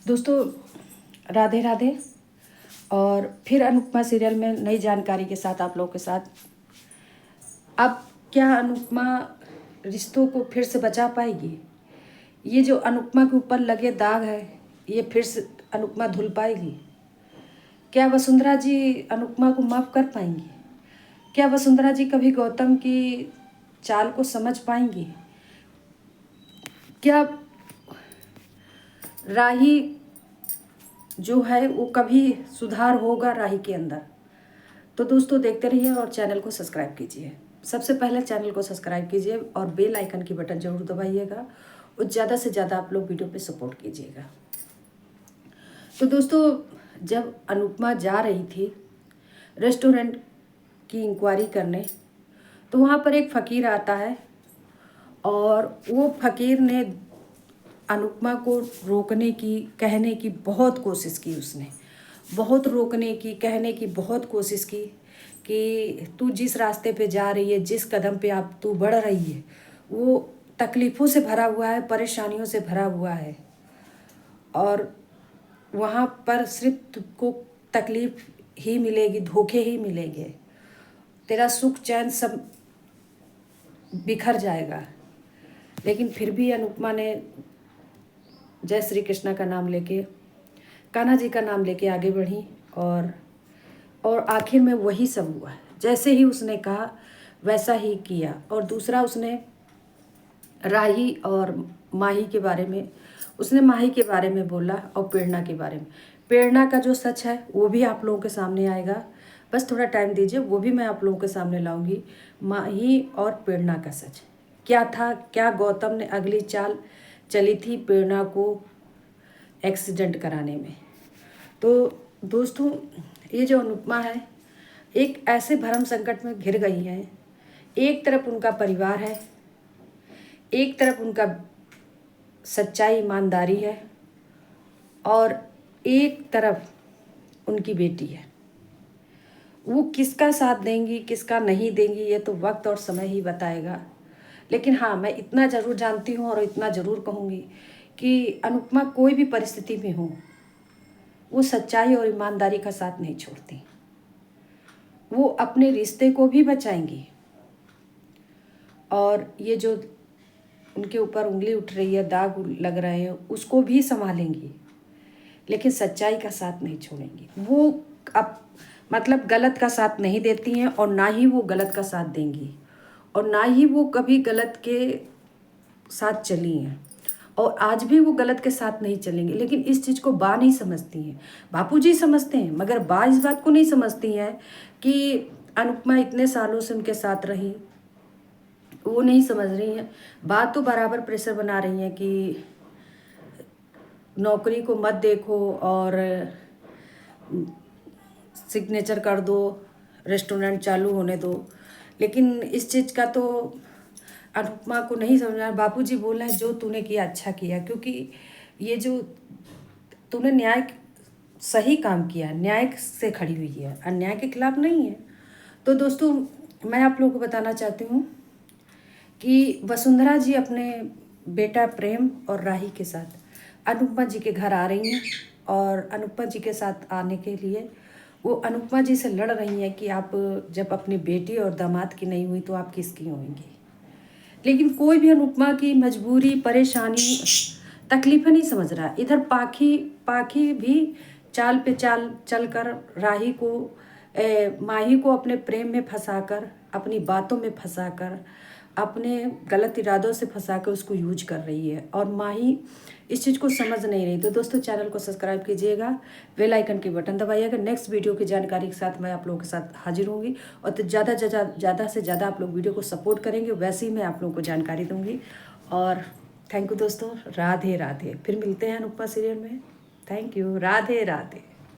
दोस्तों राधे राधे। और फिर अनुपमा सीरियल में नई जानकारी के साथ आप लोगों के साथ। अब क्या अनुपमा रिश्तों को फिर से बचा पाएगी? ये जो अनुपमा के ऊपर लगे दाग है, ये फिर से अनुपमा धुल पाएगी? क्या वसुंधरा जी अनुपमा को माफ़ कर पाएंगी? क्या वसुंधरा जी कभी गौतम की चाल को समझ पाएंगी? क्या राही जो है वो कभी सुधार होगा राही के अंदर? तो दोस्तों देखते रहिए और चैनल को सब्सक्राइब कीजिए। सबसे पहले चैनल को सब्सक्राइब कीजिए और बेल आइकन की बटन जरूर दबाइएगा और ज़्यादा से ज़्यादा आप लोग वीडियो पे सपोर्ट कीजिएगा। तो दोस्तों जब अनुपमा जा रही थी रेस्टोरेंट की इंक्वायरी करने, तो वहाँ पर एक फ़कीर आता है और वो फ़कीर ने अनुपमा को रोकने की, कहने की बहुत कोशिश की। उसने बहुत रोकने की, कहने की बहुत कोशिश की कि तू जिस रास्ते पे जा रही है, जिस कदम पे आप तू बढ़ रही है, वो तकलीफ़ों से भरा हुआ है, परेशानियों से भरा हुआ है और वहाँ पर सिर्फ तुमको तकलीफ़ ही मिलेगी, धोखे ही मिलेंगे, तेरा सुख चैन सब बिखर जाएगा। लेकिन फिर भी अनुपमा ने जय श्री कृष्णा का नाम लेके, कान्हा जी का नाम लेके आगे बढ़ी और आखिर में वही सब हुआ। जैसे ही उसने कहा वैसा ही किया। और दूसरा, उसने राही और माही के बारे में, उसने माही के बारे में बोला और प्रेरणा के बारे में। प्रेरणा का जो सच है वो भी आप लोगों के सामने आएगा, बस थोड़ा टाइम दीजिए, वो भी मैं आप लोगों के सामने लाऊंगी। माही और प्रेरणा का सच क्या था, क्या गौतम ने अगली चाल चली थी प्रेरणा को एक्सीडेंट कराने में। तो दोस्तों ये जो अनुपमा है एक ऐसे भरम संकट में घिर गई है। एक तरफ उनका परिवार है, एक तरफ उनका सच्चाई ईमानदारी है और एक तरफ उनकी बेटी है। वो किसका साथ देंगी, किसका नहीं देंगी, ये तो वक्त और समय ही बताएगा। लेकिन हाँ, मैं इतना ज़रूर जानती हूँ और इतना ज़रूर कहूँगी कि अनुपमा कोई भी परिस्थिति में हो, वो सच्चाई और ईमानदारी का साथ नहीं छोड़ती। वो अपने रिश्ते को भी बचाएंगी और ये जो उनके ऊपर उंगली उठ रही है, दाग लग रहे हैं, उसको भी संभालेंगी, लेकिन सच्चाई का साथ नहीं छोड़ेंगी। वो अब मतलब गलत का साथ नहीं देती हैं और ना ही वो गलत का साथ देंगी और ना ही वो कभी गलत के साथ चली हैं और आज भी वो गलत के साथ नहीं चलेंगे। लेकिन इस चीज़ को बा नहीं समझती हैं। बापूजी समझते हैं मगर बा इस बात को नहीं समझती हैं कि अनुपमा इतने सालों से उनके साथ रही। वो नहीं समझ रही हैं। बात तो बराबर प्रेशर बना रही हैं कि नौकरी को मत देखो और सिग्नेचर कर दो, रेस्टोरेंट चालू होने दो। लेकिन इस चीज़ का तो अनुपमा को नहीं समझना। बापूजी बोल रहे हैं जो तूने किया अच्छा किया, क्योंकि ये जो तूने न्याय सही काम किया, न्याय से खड़ी हुई है, अन्याय के खिलाफ नहीं है। तो दोस्तों मैं आप लोगों को बताना चाहती हूँ कि वसुंधरा जी अपने बेटा प्रेम और राही के साथ अनुपमा जी के घर आ रही हैं और अनुपमा जी के साथ आने के लिए वो अनुपमा जी से लड़ रही हैं कि आप जब अपनी बेटी और दामाद की नहीं हुई तो आप किसकी होंगी। लेकिन कोई भी अनुपमा की मजबूरी, परेशानी, तकलीफ़ें नहीं समझ रहा। इधर पाखी भी चाल पे चाल चलकर राही को माही को अपने प्रेम में फंसाकर, अपनी बातों में फंसाकर, अपने गलत इरादों से फंसाकर उसको यूज कर रही है और माही इस चीज़ को समझ नहीं रही। तो दोस्तों चैनल को सब्सक्राइब कीजिएगा, बेल आइकन की बटन दबाइएगा। नेक्स्ट वीडियो की जानकारी के साथ मैं आप लोगों के साथ हाजिर होंगी और तो ज़्यादा से ज़्यादा आप लोग वीडियो को सपोर्ट करेंगे, वैसे ही मैं आप लोगों को जानकारी दूँगी। और थैंक यू दोस्तों, राधे राधे। फिर मिलते हैं अनुपमा सीरियल में। Thank you, Radhe Radhe.